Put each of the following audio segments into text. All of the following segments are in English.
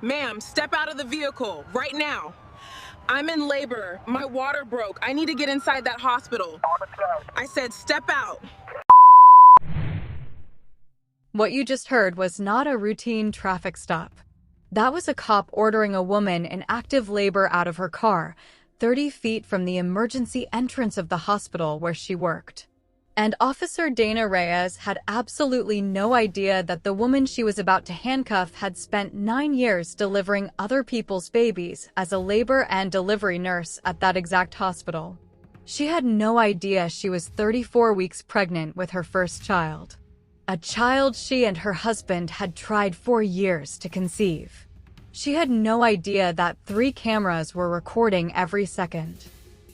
Ma'am, step out of the vehicle, right now. I'm in labor. My water broke. I need to get inside that hospital. I said step out. What you just heard was not a routine traffic stop. That was a cop ordering a woman in active labor out of her car, 30 feet from the emergency entrance of the hospital where she worked. And Officer Dana Reyes had absolutely no idea that the woman she was about to handcuff had spent 9 years delivering other people's babies as a labor and delivery nurse at that exact hospital. She had no idea she was 34 weeks pregnant with her first child. A child she and her husband had tried for years to conceive. She had no idea that 3 cameras were recording every second.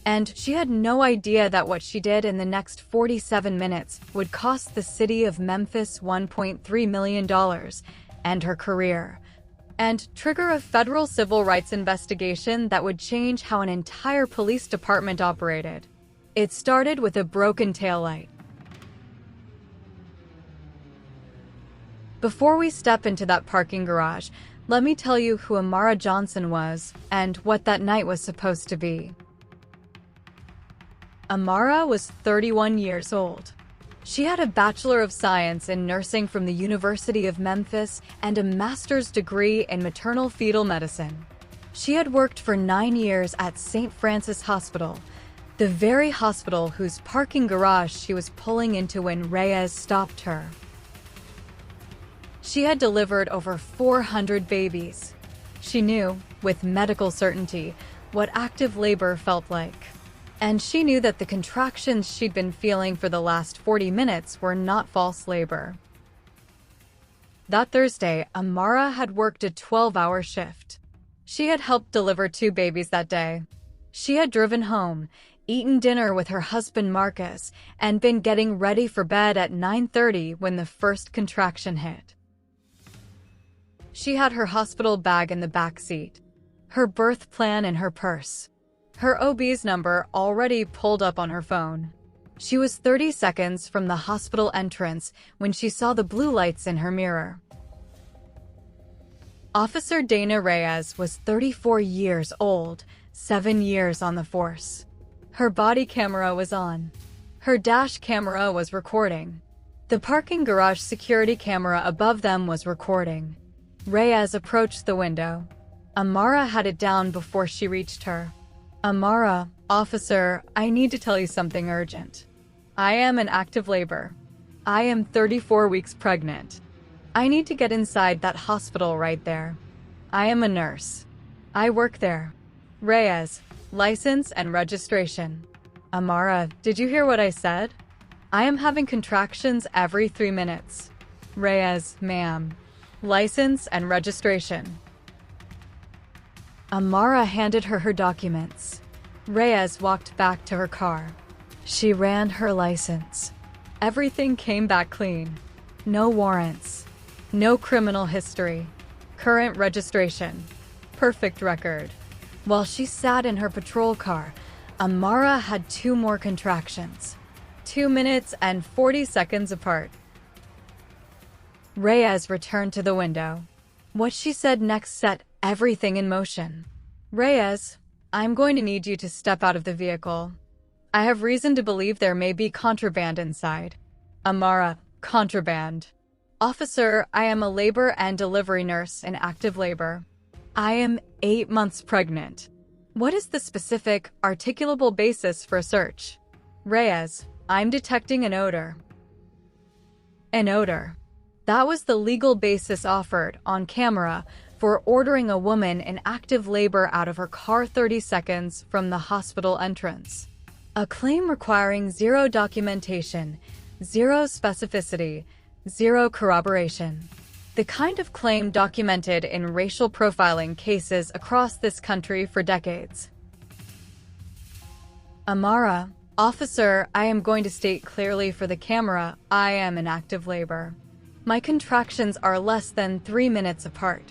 And she had no idea that what she did in the next 47 minutes would cost the city of Memphis $1.3 million and her career, and trigger a federal civil rights investigation that would change how an entire police department operated. It started with a broken taillight. Before we step into that parking garage, let me tell you who Amara Johnson was and what that night was supposed to be. Amara was 31 years old. She had a Bachelor of Science in Nursing from the University of Memphis and a master's degree in maternal fetal medicine. She had worked for 9 years at St. Francis Hospital, the very hospital whose parking garage she was pulling into when Reyes stopped her. She had delivered over 400 babies. She knew, with medical certainty, what active labor felt like. And she knew that the contractions she'd been feeling for the last 40 minutes were not false labor. That Thursday, Amara had worked a 12-hour shift. She had helped deliver 2 babies that day. She had driven home, eaten dinner with her husband Marcus, and been getting ready for bed at 9:30 when the first contraction hit. She had her hospital bag in the back seat, her birth plan in her purse, her OB's number already pulled up on her phone. She was 30 seconds from the hospital entrance when she saw the blue lights in her mirror. Officer Dana Reyes was 34 years old, 7 years on the force. Her body camera was on. Her dash camera was recording. The parking garage security camera above them was recording. Reyes approached the window. Amara had it down before she reached her. Amara, officer, I need to tell you something urgent. I am in active labor. I am 34 weeks pregnant. I need to get inside that hospital right there. I am a nurse. I work there. Reyes, license and registration. Amara, did you hear what I said? I am having contractions every 3 minutes. Reyes, ma'am. License and registration. Amara handed her documents. Reyes walked back to her car. She ran her license. Everything came back clean. No warrants. No criminal history. Current registration. Perfect record. While she sat in her patrol car, Amara had 2 more contractions. 2 minutes and 40 seconds apart. Reyes returned to the window. What she said next set everything in motion. Reyes, I'm going to need you to step out of the vehicle. I have reason to believe there may be contraband inside. Amara, contraband. Officer, I am a labor and delivery nurse in active labor. I am 8 months pregnant. What is the specific, articulable basis for a search? Reyes, I'm detecting an odor. An odor. That was the legal basis offered, on camera, for ordering a woman in active labor out of her car 30 seconds from the hospital entrance. A claim requiring 0 documentation, 0 specificity, 0 corroboration. The kind of claim documented in racial profiling cases across this country for decades. Amara, officer, I am going to state clearly for the camera, I am in active labor. My contractions are less than 3 minutes apart.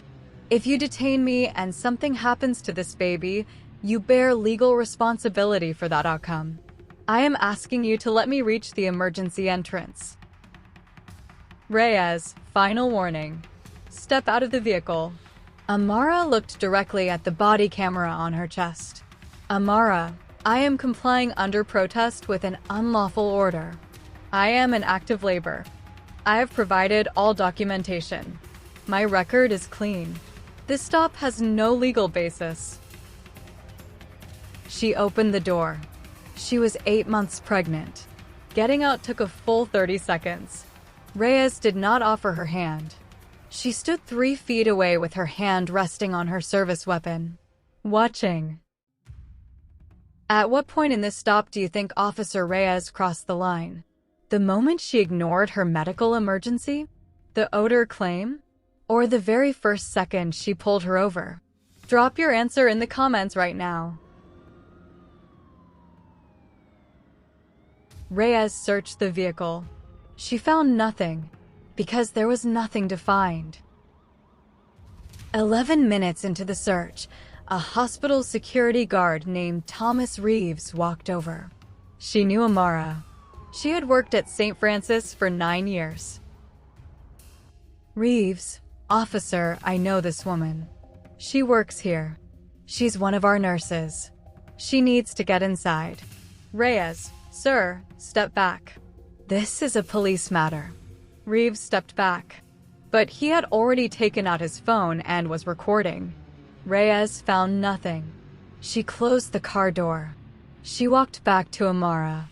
If you detain me and something happens to this baby, you bear legal responsibility for that outcome. I am asking you to let me reach the emergency entrance. Reyes, final warning. Step out of the vehicle. Amara looked directly at the body camera on her chest. Amara, I am complying under protest with an unlawful order. I am in active labor. I have provided all documentation. My record is clean. This stop has no legal basis. She opened the door. She was 8 months pregnant. Getting out took a full 30 seconds. Reyes did not offer her hand. She stood 3 feet away with her hand resting on her service weapon, watching. At what point in this stop do you think Officer Reyes crossed the line? The moment she ignored her medical emergency? The odor claim? Or the very first second she pulled her over? Drop your answer in the comments right now. Reyes searched the vehicle. She found nothing, because there was nothing to find. 11 minutes into the search, a hospital security guard named Thomas Reeves walked over. She knew Amara. She had worked at St. Francis for 9 years. Reeves, officer, I know this woman. She works here. She's one of our nurses. She needs to get inside. Reyes, sir, step back. This is a police matter. Reeves stepped back, but he had already taken out his phone and was recording. Reyes found nothing. She closed the car door. She walked back to Amara,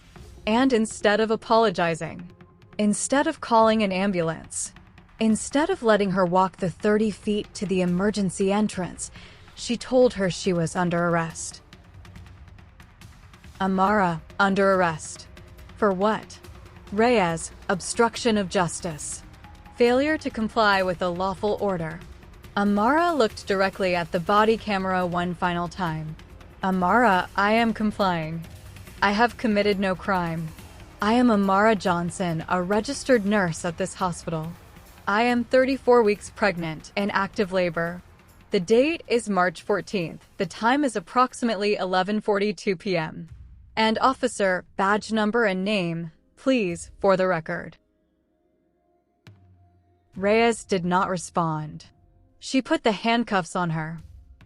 and instead of apologizing, instead of calling an ambulance, instead of letting her walk the 30 feet to the emergency entrance, she told her she was under arrest. Amara, under arrest. For what? Reyes, obstruction of justice. Failure to comply with a lawful order. Amara looked directly at the body camera one final time. Amara, I am complying. I have committed no crime. I am Amara Johnson, a registered nurse at this hospital. I am 34 weeks pregnant in active labor. The date is March 14th. The time is approximately 11:42 p.m. And officer, badge number and name, please, for the record. Reyes did not respond. She put the handcuffs on her.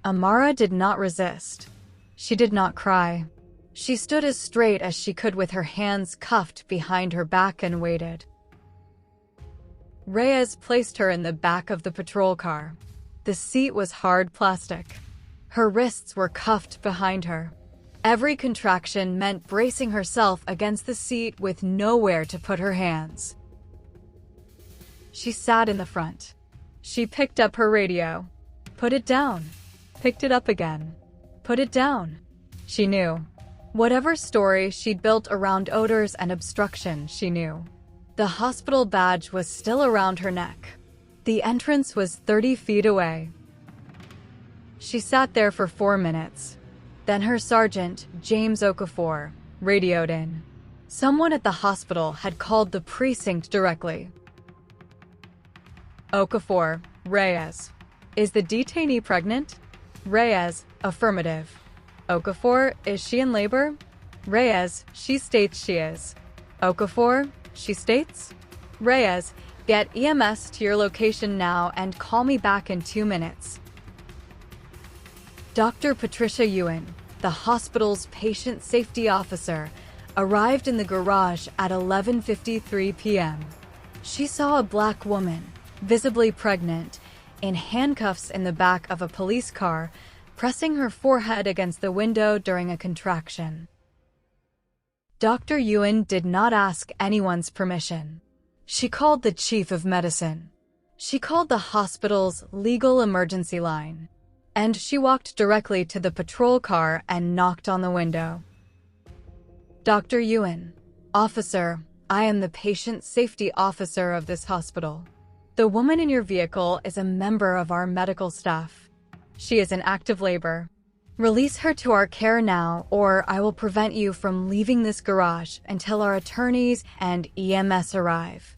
Amara did not resist. She did not cry. She stood as straight as she could with her hands cuffed behind her back and waited. Reyes placed her in the back of the patrol car. The seat was hard plastic. Her wrists were cuffed behind her. Every contraction meant bracing herself against the seat with nowhere to put her hands. She sat in the front. She picked up her radio. Put it down. Picked it up again. Put it down. She knew. Whatever story she'd built around odors and obstruction, she knew. The hospital badge was still around her neck. The entrance was 30 feet away. She sat there for 4 minutes. Then her sergeant, James Okafor, radioed in. Someone at the hospital had called the precinct directly. Okafor, Reyes. Is the detainee pregnant? Reyes, affirmative. Okafor, is she in labor? Reyes, she states she is. Okafor, she states? Reyes, get EMS to your location now and call me back in 2 minutes. Dr. Patricia Ewan, the hospital's patient safety officer, arrived in the garage at 11:53 p.m. She saw a black woman, visibly pregnant, in handcuffs in the back of a police car, pressing her forehead against the window during a contraction. Dr. Ewan did not ask anyone's permission. She called the chief of medicine. She called the hospital's legal emergency line. And she walked directly to the patrol car and knocked on the window. Dr. Ewan, officer, I am the patient safety officer of this hospital. The woman in your vehicle is a member of our medical staff. She is in active labor. Release her to our care now, or I will prevent you from leaving this garage until our attorneys and EMS arrive.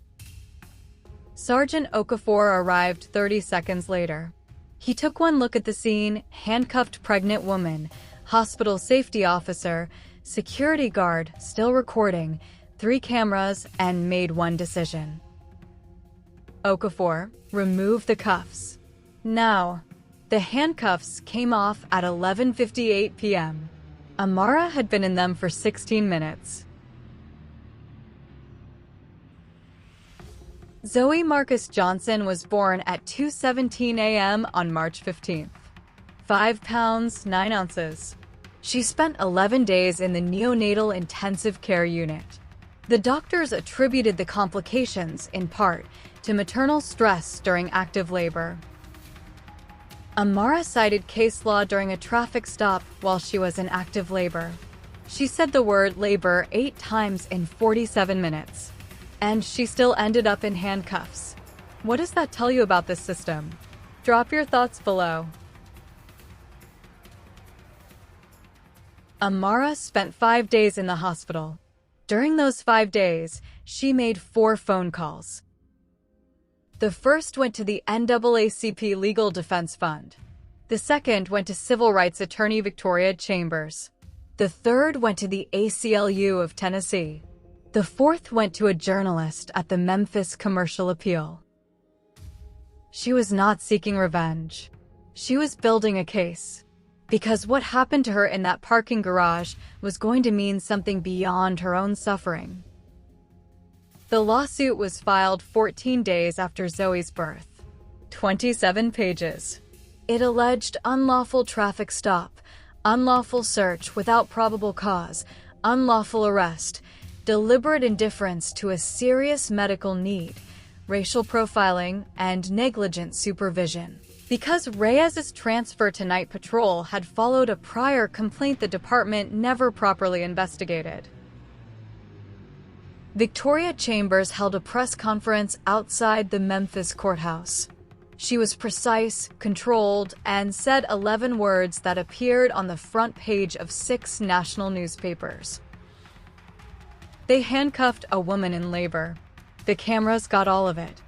Sergeant Okafor arrived 30 seconds later. He took one look at the scene, handcuffed pregnant woman, hospital safety officer, security guard, still recording, 3 cameras, and made one decision. Okafor, remove the cuffs. Now. The handcuffs came off at 11:58 p.m. Amara had been in them for 16 minutes. Zoe Marcus Johnson was born at 2:17 a.m. on March 15th. 5 pounds, 9 ounces. She spent 11 days in the neonatal intensive care unit. The doctors attributed the complications, in part, to maternal stress during active labor. Amara cited case law during a traffic stop while she was in active labor. She said the word labor 8 times in 47 minutes. And she still ended up in handcuffs. What does that tell you about this system? Drop your thoughts below. Amara spent 5 days in the hospital. During those 5 days, she made 4 phone calls. The first went to the NAACP Legal Defense Fund. The second went to civil rights attorney Victoria Chambers. The third went to the ACLU of Tennessee. The fourth went to a journalist at the Memphis Commercial Appeal. She was not seeking revenge. She was building a case. Because what happened to her in that parking garage was going to mean something beyond her own suffering. The lawsuit was filed 14 days after Zoe's birth. 27 pages. It alleged unlawful traffic stop, unlawful search without probable cause, unlawful arrest, deliberate indifference to a serious medical need, racial profiling, and negligent supervision. Because Reyes's transfer to night patrol had followed a prior complaint the department never properly investigated. Victoria Chambers held a press conference outside the Memphis courthouse. She was precise, controlled, and said 11 words that appeared on the front page of 6 national newspapers. They handcuffed a woman in labor. The cameras got all of it.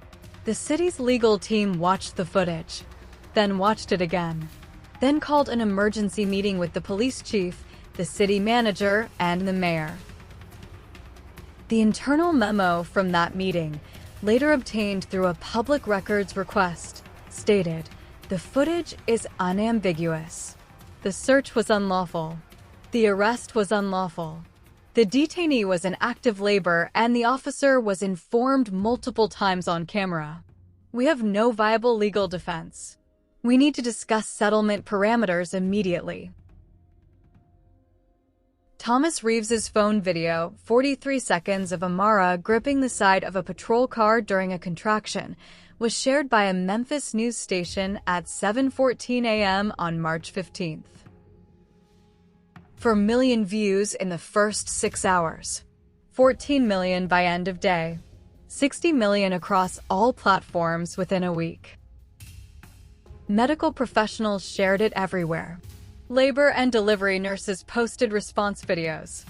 The city's legal team watched the footage, then watched it again, then called an emergency meeting with the police chief, the city manager, and the mayor. The internal memo from that meeting, later obtained through a public records request, stated, "The footage is unambiguous. The search was unlawful. The arrest was unlawful. The detainee was in active labor and the officer was informed multiple times on camera. We have no viable legal defense. We need to discuss settlement parameters immediately." Thomas Reeves's phone video, 43 seconds of Amara gripping the side of a patrol car during a contraction, was shared by a Memphis news station at 7:14 a.m. on March 15th. 4 million views in the first 6 hours. 14 million by end of day. 60 million across all platforms within a week. Medical professionals shared it everywhere. Labor and delivery nurses posted response videos.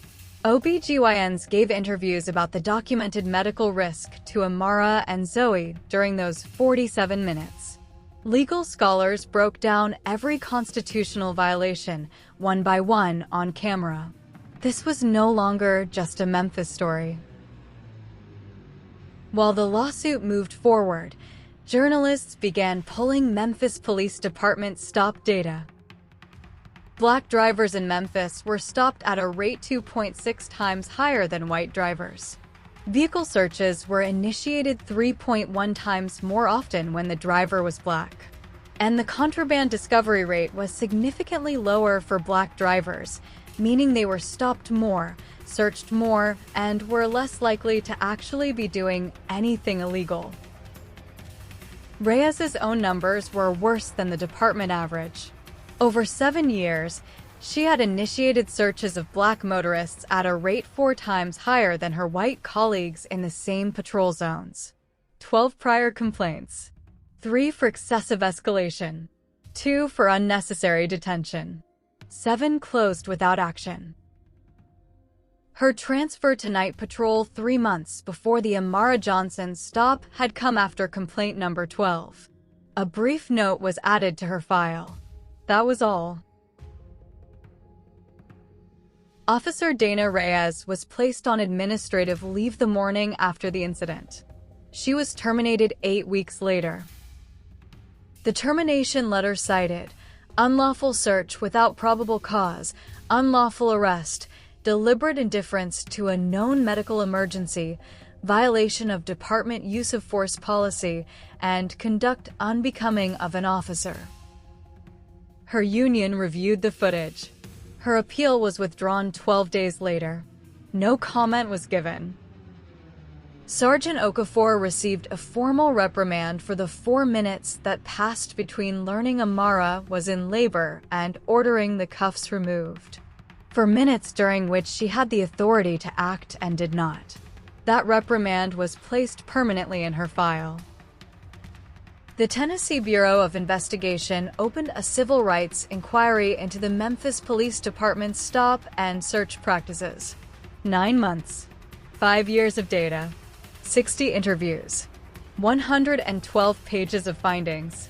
OBGYNs gave interviews about the documented medical risk to Amara and Zoe during those 47 minutes. Legal scholars broke down every constitutional violation, one by one, on camera. This was no longer just a Memphis story. While the lawsuit moved forward, journalists began pulling Memphis Police Department stop data. Black drivers in Memphis were stopped at a rate 2.6 times higher than white drivers. Vehicle searches were initiated 3.1 times more often when the driver was black. And the contraband discovery rate was significantly lower for black drivers, meaning they were stopped more, searched more, and were less likely to actually be doing anything illegal. Reyes's own numbers were worse than the department average. Over 7 years, she had initiated searches of black motorists at a rate 4 times higher than her white colleagues in the same patrol zones. 12 prior complaints. 3 for excessive escalation. 2 for unnecessary detention. 7 closed without action. Her transfer to night patrol 3 months before the Amara Johnson stop had come after complaint number 12. A brief note was added to her file. That was all. Officer Dana Reyes was placed on administrative leave the morning after the incident. She was terminated 8 weeks later. The termination letter cited unlawful search without probable cause, unlawful arrest, deliberate indifference to a known medical emergency, violation of department use of force policy, and conduct unbecoming of an officer. Her union reviewed the footage. Her appeal was withdrawn 12 days later. No comment was given. Sergeant Okafor received a formal reprimand for the 4 minutes that passed between learning Amara was in labor and ordering the cuffs removed. For minutes during which she had the authority to act and did not. That reprimand was placed permanently in her file. The Tennessee Bureau of Investigation opened a civil rights inquiry into the Memphis Police Department's stop and search practices. 9 months, 5 years of data, 60 interviews, 112 pages of findings.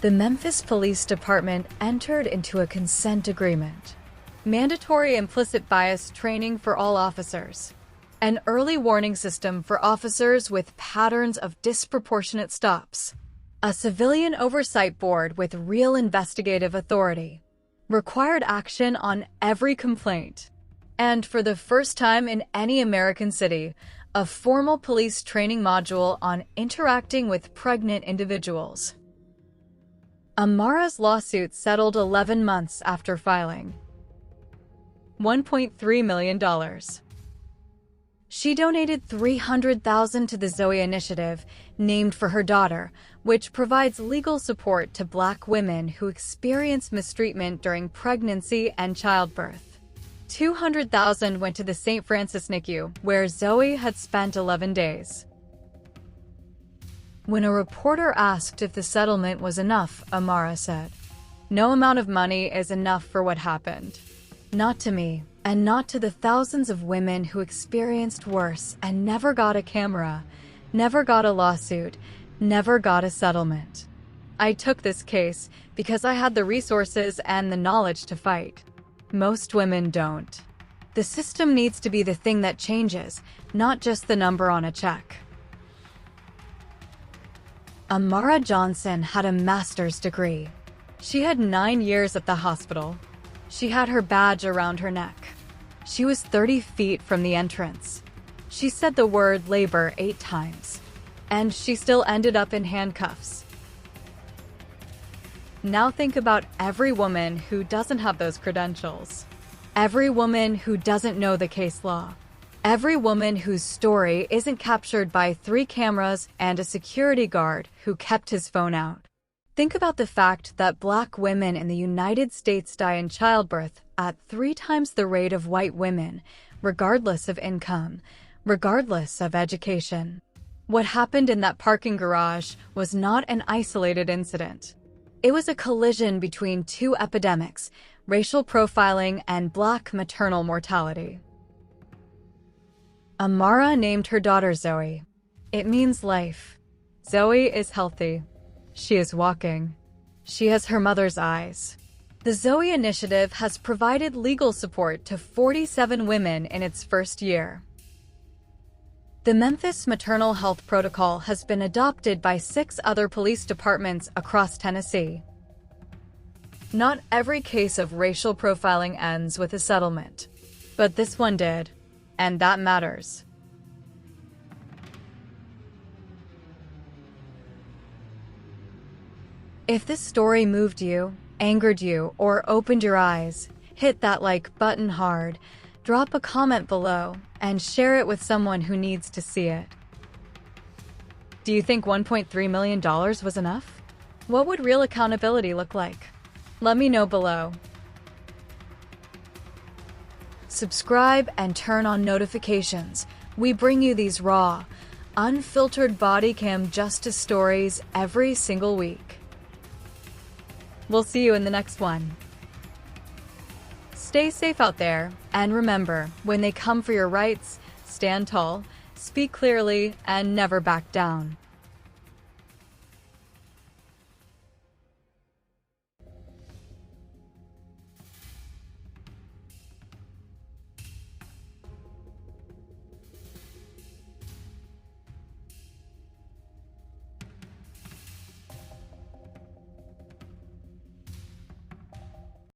The Memphis Police Department entered into a consent agreement, mandatory implicit bias training for all officers, an early warning system for officers with patterns of disproportionate stops, a civilian oversight board with real investigative authority, required action on every complaint, and for the first time in any American city, a formal police training module on interacting with pregnant individuals. Amara's lawsuit settled 11 months after filing. $1.3 million. She donated $300,000 to the Zoe Initiative, named for her daughter, which provides legal support to Black women who experience mistreatment during pregnancy and childbirth. $200,000 went to the St. Francis NICU, where Zoe had spent 11 days. When a reporter asked if the settlement was enough, Amara said, "No amount of money is enough for what happened. Not to me, and not to the thousands of women who experienced worse and never got a camera, never got a lawsuit, never got a settlement. I took this case because I had the resources and the knowledge to fight. Most women don't. The system needs to be the thing that changes, not just the number on a check." Amara Johnson had a master's degree. She had 9 years at the hospital. She had her badge around her neck. She was 30 feet from the entrance. She said the word labor 8 times. And she still ended up in handcuffs. Now think about every woman who doesn't have those credentials. Every woman who doesn't know the case law. Every woman whose story isn't captured by 3 cameras and a security guard who kept his phone out. Think about the fact that Black women in the United States die in childbirth at 3 times the rate of white women, regardless of income, regardless of education. What happened in that parking garage was not an isolated incident. It was a collision between 2 epidemics, racial profiling and Black maternal mortality. Amara named her daughter Zoe. It means life. Zoe is healthy. She is walking. She has her mother's eyes. The Zoe Initiative has provided legal support to 47 women in its first year. The Memphis Maternal Health Protocol has been adopted by 6 other police departments across Tennessee. Not every case of racial profiling ends with a settlement, but this one did, and that matters. If this story moved you, angered you, or opened your eyes, hit that like button hard, drop a comment below, and share it with someone who needs to see it. Do you think $1.3 million was enough? What would real accountability look like? Let me know below. Subscribe and turn on notifications. We bring you these raw, unfiltered bodycam justice stories every single week. We'll see you in the next one. Stay safe out there, and remember, when they come for your rights, stand tall, speak clearly, and never back down.